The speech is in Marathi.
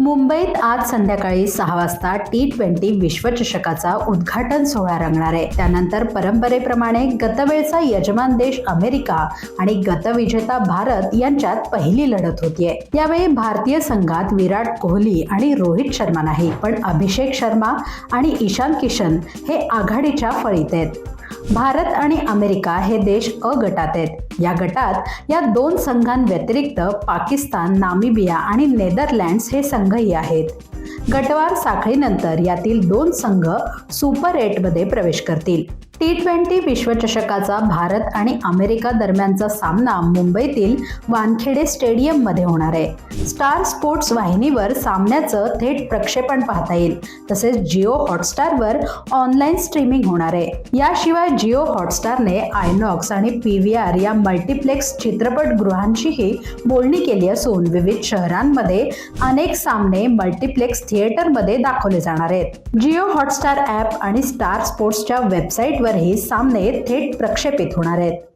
मुंबईत आज संध्याकाळी 6 वाजता T20 विश्वचषकाचा उद्घाटन सोहळा रंगणार आहे. त्यानंतर परंपरेप्रमाणे गतवेळचा यजमान देश अमेरिका आणि गतविजेता भारत यांच्यात पहिली लढत होतीये. यावेळी भारतीय संघात विराट कोहली आणि रोहित शर्मा नाही, पण अभिषेक शर्मा आणि ईशान किशन हे आघाडीच्या फळीत आहेत. भारत आणि अमेरिका हे देश अ गटात आहेत. या गटात या दोन संघांव्यतिरिक्त पाकिस्तान, नामिबिया आणि नेदरलँड्स हे संघही आहेत. गटवार साखळीनंतर यातील दोन संघ सुपर 8 मध्ये प्रवेश करतील. T20 विश्वचषकाचा भारत आणि अमेरिका दरम्यानचा सामना मुंबईतील वानखेडे स्टेडियम मध्ये होणार आहे. स्टार स्पोर्ट्स वाहिनीवर सामन्याचं थेट प्रक्षेपण पाहता येईल. तसेच जिओ हॉटस्टारवर ऑनलाईन स्ट्रीमिंग होणार आहे. याशिवाय जिओ हॉटस्टारने आयनॉक्स आणि PVR या मल्टीप्लेक्स चित्रपटगृहांशीही बोलणी केली असून विविध शहरांमध्ये अनेक सामने मल्टीप्लेक्स थिएटरमध्ये दाखवले जाणार आहेत. जिओ हॉटस्टार ॲप आणि स्टार स्पोर्ट्सच्या वेबसाईटवरही सामने थेट प्रक्षेपित होणार आहेत.